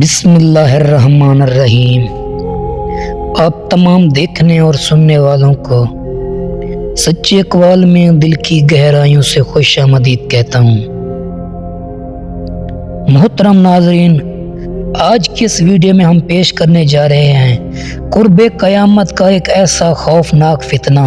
بسم اللہ الرحمن الرحیم۔ آپ تمام دیکھنے اور سننے والوں کو سچے اقوال میں دل کی گہرائیوں سے خوش آمدید کہتا ہوں۔ محترم ناظرین، آج کی اس ویڈیو میں ہم پیش کرنے جا رہے ہیں قرب قیامت کا ایک ایسا خوفناک فتنہ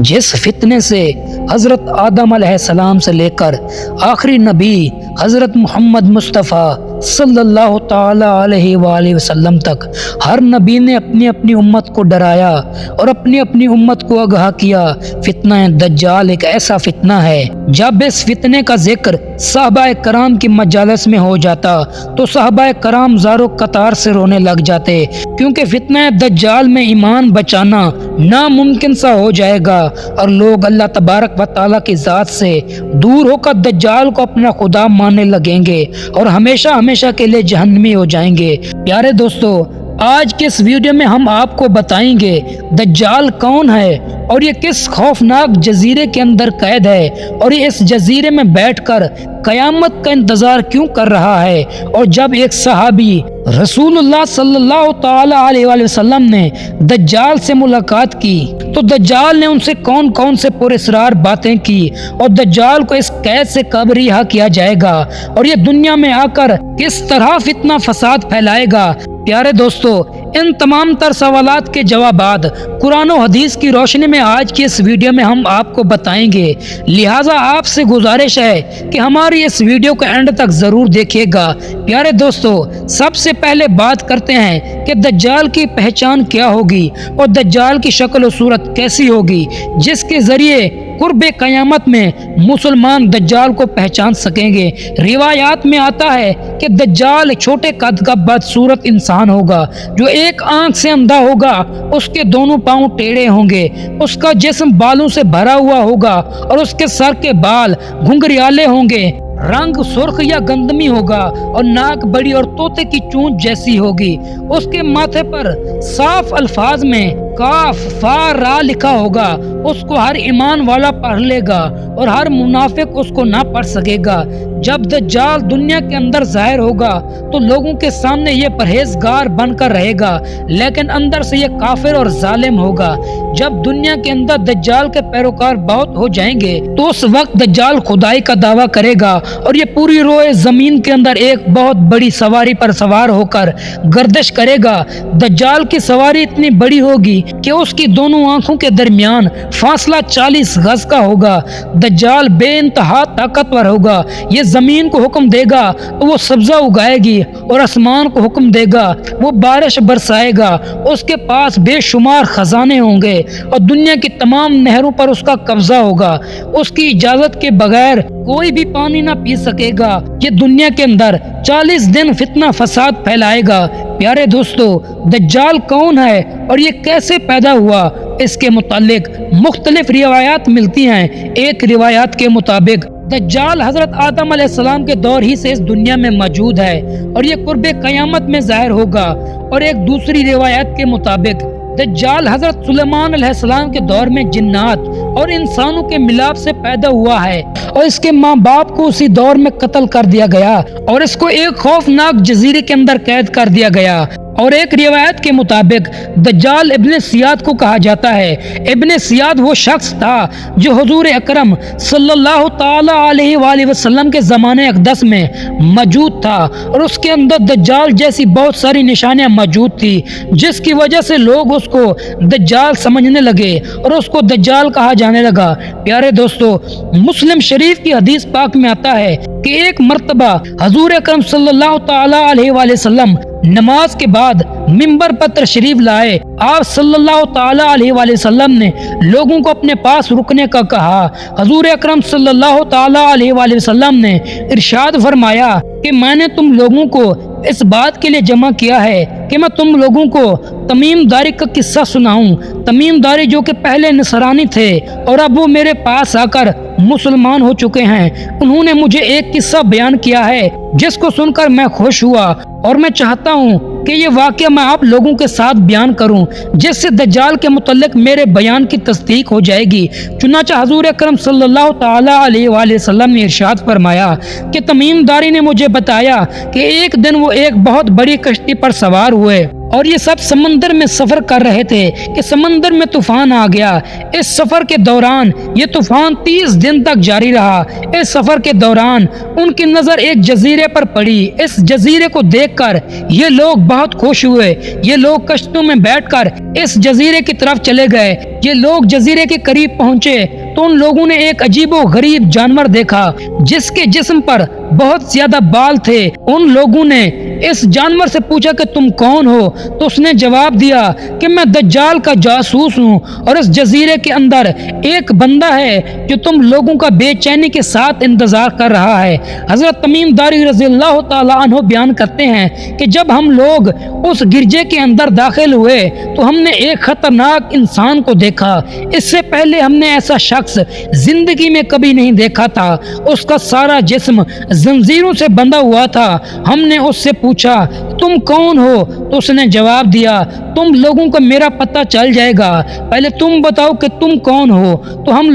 جس فتنے سے حضرت آدم علیہ السلام سے لے کر آخری نبی حضرت محمد مصطفیٰ صلی اللہ تعالی علیہ وآلہ وسلم تک ہر نبی نے اپنی اپنی امت کو ڈرایا اور اپنی اپنی امت کو آگاہ کیا۔ فتنہ دجال ایک ایسا فتنہ ہے، جب اس فتنے کا ذکر صحابہ کرام کی مجالس میں ہو جاتا تو صحابہ کرام زارو قطار سے رونے لگ جاتے، کیونکہ فتنہ دجال میں ایمان بچانا ناممکن سا ہو جائے گا اور لوگ اللہ تبارک و تعالیٰ کی ذات سے دور ہو کر دجال کو اپنا خدا ماننے لگیں گے اور ہمیشہ کے لیے جہنمی ہو جائیں گے۔ پیارے دوستو، آج کے اس ویڈیو میں ہم آپ کو بتائیں گے دجال کون ہے اور یہ کس خوفناک جزیرے کے اندر قید ہے، اور یہ اس جزیرے میں بیٹھ کر قیامت کا انتظار کیوں کر رہا ہے۔ اور جب ایک صحابی رسول اللہ صلی اللہ تعالی علیہ وآلہ وسلم نے دجال سے ملاقات کی تو دجال نے ان سے کون کون سے پراسرار باتیں کی، اور دجال کو اس قید سے کب رہا کیا جائے گا، اور یہ دنیا میں آ کر کس طرح فتنہ فساد پھیلائے گا۔ پیارے دوستو، ان تمام تر سوالات کے جوابات قرآن و حدیث کی روشنی میں آج کی اس ویڈیو میں ہم آپ کو بتائیں گے، لہٰذا آپ سے گزارش ہے کہ ہماری اس ویڈیو کو اینڈ تک ضرور دیکھیے گا۔ پیارے دوستو، سب سے پہلے بات کرتے ہیں کہ دجال کی پہچان کیا ہوگی اور دجال کی شکل و صورت کیسی ہوگی، جس کے ذریعے قرب قیامت میں مسلمان دجال کو پہچان سکیں گے۔ روایات میں آتا ہے کہ دجال چھوٹے قد کا بدصورت انسان ہوگا جو ایک آنکھ سے اندھا ہوگا، اس کے دونوں پاؤں ٹیڑھے ہوں گے، اس کا جسم بالوں سے بھرا ہوا ہوگا اور اس کے سر کے بال گھنگریالے ہوں گے، رنگ سرخ یا گندمی ہوگا اور ناک بڑی اور طوطے کی چونچ جیسی ہوگی۔ اس کے ماتھے پر صاف الفاظ میں کاف فا را لکھا ہوگا، اس کو ہر ایمان والا پڑھ لے گا اور ہر منافق اس کو نہ پڑھ سکے گا۔ جب دجال دنیا کے اندر ظاہر ہوگا تو لوگوں کے سامنے یہ پرہیزگار بن کر رہے گا، لیکن اندر سے یہ کافر اور ظالم ہوگا۔ جب دنیا کے اندر دجال کے پیروکار بہت ہو جائیں گے تو اس وقت دجال خدائی کا دعویٰ کرے گا اور یہ پوری روئے زمین کے اندر ایک بہت بڑی سواری پر سوار ہو کر گردش کرے گا۔ دجال کی سواری اتنی بڑی ہوگی کہ اس کی دونوں آنکھوں کے درمیان فاصلہ 40 گز کا ہوگا۔ دجال بے انتہا طاقتور ہوگا، یہ زمین کو حکم دے گا تو وہ سبزہ اگائے گی اور آسمان کو حکم دے گا وہ بارش برسائے گا۔ اس کے پاس بے شمار خزانے ہوں گے اور دنیا کی تمام نہروں پر اس کا قبضہ ہوگا۔ اس کی اجازت کے بغیر کوئی بھی پانی نہ پی سکے گا۔ یہ دنیا کے اندر 40 دن فتنہ فساد پھیلائے گا۔ پیارے دوستو، دجال کون ہے اور یہ کیسے پیدا ہوا، اس کے متعلق مختلف روایات ملتی ہیں۔ ایک روایات کے مطابق دجال حضرت آدم علیہ السلام کے دور ہی سے اس دنیا میں موجود ہے اور یہ قرب قیامت میں ظاہر ہوگا، اور ایک دوسری روایت کے مطابق دجال حضرت سلیمان علیہ السلام کے دور میں جنات اور انسانوں کے ملاپ سے پیدا ہوا ہے اور اس کے ماں باپ کو اسی دور میں قتل کر دیا گیا اور اس کو ایک خوفناک جزیرے کے اندر قید کر دیا گیا۔ اور ایک روایت کے مطابق دجال ابن سیاد کو کہا جاتا ہے۔ ابن سیاد وہ شخص تھا جو حضور اکرم صلی اللہ تعالی علیہ وآلہ وسلم کے زمانے اقدس میں موجود تھا، اور اس کے اندر دجال جیسی بہت ساری نشانیاں موجود تھی، جس کی وجہ سے لوگ اس کو دجال سمجھنے لگے اور اس کو دجال کہا جانے لگا۔ پیارے دوستو، مسلم شریف کی حدیث پاک میں آتا ہے کہ ایک مرتبہ حضور اکرم صلی اللہ تعالی علیہ وآلہ وسلم نماز کے بعد منبر پر تشریف لائے۔ آپ صلی اللہ تعالی علیہ وآلہ وسلم نے لوگوں کو اپنے پاس رکنے کا کہا۔ حضور اکرم صلی اللہ تعالی علیہ وآلہ وسلم نے ارشاد فرمایا کہ میں نے تم لوگوں کو اس بات کے لیے جمع کیا ہے کہ میں تم لوگوں کو تمیم داری کا قصہ سناؤں۔ تمیم داری جو کہ پہلے نصرانی تھے اور اب وہ میرے پاس آ کر مسلمان ہو چکے ہیں، انہوں نے مجھے ایک قصہ بیان کیا ہے جس کو سن کر میں خوش ہوا اور میں چاہتا ہوں کہ یہ واقعہ میں آپ لوگوں کے ساتھ بیان کروں جس سے دجال کے متعلق میرے بیان کی تصدیق ہو جائے گی۔ چنانچہ حضور اکرم صلی اللہ تعالی علیہ وآلہ وسلم نے ارشاد فرمایا کہ تمیم داری نے مجھے بتایا کہ ایک دن وہ ایک بہت بڑی کشتی پر سوار ہوئے اور یہ سب سمندر میں سفر کر رہے تھے کہ سمندر میں طوفان آ گیا۔ اس سفر کے دوران یہ طوفان 30 دن تک جاری رہا۔ اس سفر کے دوران ان کی نظر ایک جزیرے پر پڑی۔ اس جزیرے کو دیکھ کر یہ لوگ بہت خوش ہوئے۔ یہ لوگ کشتیوں میں بیٹھ کر اس جزیرے کی طرف چلے گئے۔ یہ لوگ جزیرے کے قریب پہنچے تو ان لوگوں نے ایک عجیب و غریب جانور دیکھا جس کے جسم پر بہت زیادہ بال تھے۔ ان لوگوں نے اس جانور سے پوچھا کہ تم کون ہو؟ تو اس نے جواب دیا کہ میں دجال کا جاسوس ہوں اور اس جزیرے کے اندر ایک بندہ ہے جو تم لوگوں کا بے چینی کے ساتھ انتظار کر رہا ہے۔ حضرت تمیم داری رضی اللہ تعالی عنہ بیان کرتے ہیں کہ جب ہم لوگ اس گرجے کے اندر داخل ہوئے تو ہم نے ایک خطرناک انسان کو دیکھا۔ اس سے پہلے ہم نے ایسا شخص زندگی میں کبھی نہیں دیکھا تھا۔ اس کا سارا جسم زنجیروں سے بندھا ہوا تھا۔ ہم نے اس سے پوچھا تم کون ہو؟ تو اس نے جواب دیا تم لوگوں کو میرا پتہ چل جائے گا، پہلے تم بتاؤ کہ تم کون ہو؟ تو ہم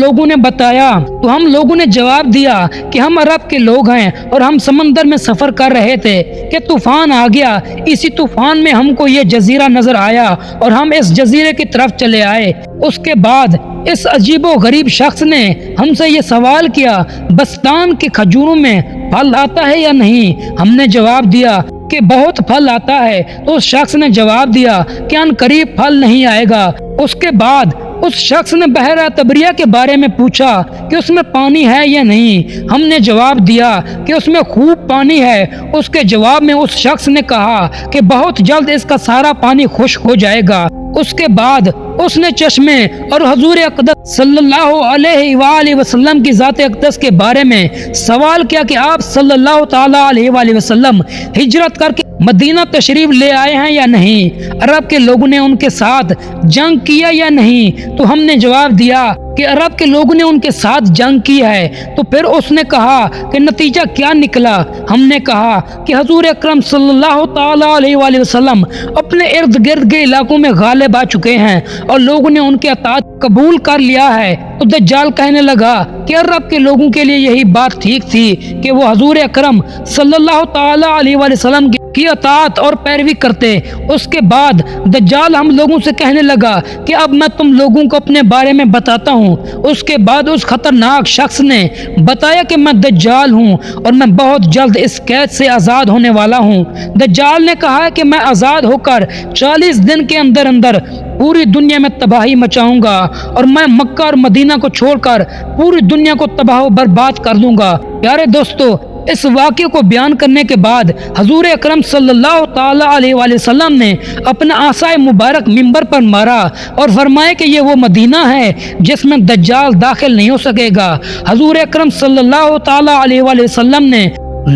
لوگوں نے جواب دیا کہ ہم عرب کے لوگ ہیں اور ہم سمندر میں سفر کر رہے تھے کہ طوفان آ گیا۔ اسی طوفان میں ہم کو یہ جزیرہ نظر آیا اور ہم اس جزیرے کی طرف چلے آئے۔ اس کے بعد اس عجیب و غریب شخص نے ہم سے یہ سوال کیا بستان کے کھجوروں میں پھل آتا ہے یا نہیں؟ ہم نے جواب دیا کہ بہت پھل آتا ہے۔ تو اس شخص نے جواب دیا کہ ان قریب پھل نہیں آئے گا۔ اس کے بعد اس شخص نے بحیرہ تبریہ کے بارے میں پوچھا کہ اس میں پانی ہے یا نہیں؟ ہم نے جواب دیا کہ اس میں خوب پانی ہے۔ اس کے جواب میں اس شخص نے کہا کہ بہت جلد اس کا سارا پانی خشک ہو جائے گا۔ اس کے بعد اس نے چشمے اور حضور اقدس صلی اللہ علیہ وآلہ وسلم کی ذات اقدس کے بارے میں سوال کیا کہ آپ صلی اللہ تعالی علیہ وآلہ وسلم ہجرت کر کے مدینہ تشریف لے آئے ہیں یا نہیں؟ عرب کے لوگوں نے ان کے ساتھ جنگ کیا یا نہیں؟ تو ہم نے جواب دیا کہ عرب کے لوگوں نے ان کے ساتھ جنگ کی ہے۔ تو پھر اس نے کہا کہ نتیجہ کیا نکلا؟ ہم نے کہا کہ حضور اکرم صلی اللہ تعالی علیہ وآلہ وسلم اپنے ارد گرد کے علاقوں میں غالب آ چکے ہیں اور لوگوں نے ان کے اطاعت قبول کر لیا ہے۔ تو دجال کہنے لگا کہ عرب کے لوگوں کے لیے یہی بات ٹھیک تھی کہ وہ حضور اکرم صلی اللہ تعالی علیہ وآلہ وسلم کی اطاعت اور پیروی کرتے۔ اس کے بعد دجال ہم لوگوں سے کہنے لگا کہ اب میں تم لوگوں کو اپنے بارے میں بتاتا ہوں۔ اس کے بعد اس خطرناک شخص نے بتایا کہ میں دجال ہوں اور میں بہت جلد اس قید سے آزاد ہونے والا ہوں۔ دجال نے کہا کہ میں آزاد ہو کر 40 دن کے اندر اندر پوری دنیا میں تباہی مچاؤں گا اور میں مکہ اور مدینہ کو چھوڑ کر پوری دنیا کو تباہ و برباد کر دوں گا۔ پیارے دوستو، اس واقعے کو بیان کرنے کے بعد حضور اکرم صلی اللہ تعالی علیہ وآلہ وسلم نے اپنا عصائے مبارک منبر پر مارا اور فرمایا کہ یہ وہ مدینہ ہے جس میں دجال داخل نہیں ہو سکے گا۔ حضور اکرم صلی اللہ تعالی علیہ وآلہ وسلم نے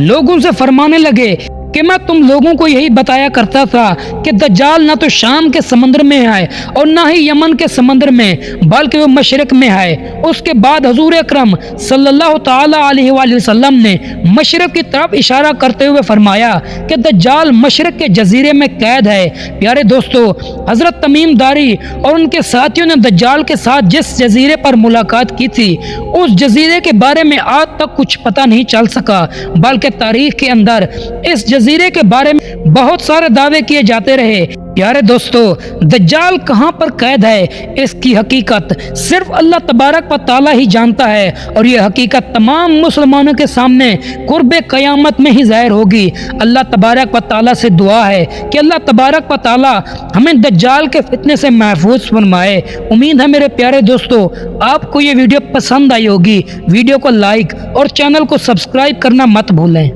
لوگوں سے فرمانے لگے کہ میں تم لوگوں کو یہی بتایا کرتا تھا کہ دجال نہ تو شام کے سمندر میں ہے اور نہ ہی یمن کے سمندر میں بلکہ وہ مشرق میں ہے۔ اس کے بعد حضور اکرم صلی اللہ تعالی علیہ وآلہ وسلم نے مشرق کی طرف اشارہ کرتے ہوئے فرمایا کہ دجال مشرق کے جزیرے میں قید ہے۔ پیارے دوستو، حضرت تمیم داری اور ان کے ساتھیوں نے دجال کے ساتھ جس جزیرے پر ملاقات کی تھی اس جزیرے کے بارے میں آج تک کچھ پتہ نہیں چل سکا، بلکہ تاریخ کے اندر اس جزیرے کے بارے میں بہت سارے دعوے کیے جاتے رہے۔ پیارے دوستو، دجال کہاں پر قید ہے اس کی حقیقت صرف اللہ تبارک و تعالی ہی جانتا ہے، اور یہ حقیقت تمام مسلمانوں کے سامنے قرب قیامت میں ہی ظاہر ہوگی۔ اللہ تبارک و تعالی سے دعا ہے کہ اللہ تبارک و تعالی ہمیں دجال کے فتنے سے محفوظ فرمائے۔ امید ہے میرے پیارے دوستو آپ کو یہ ویڈیو پسند آئی ہوگی۔ ویڈیو کو لائک اور چینل کو سبسکرائب کرنا مت بھولیں۔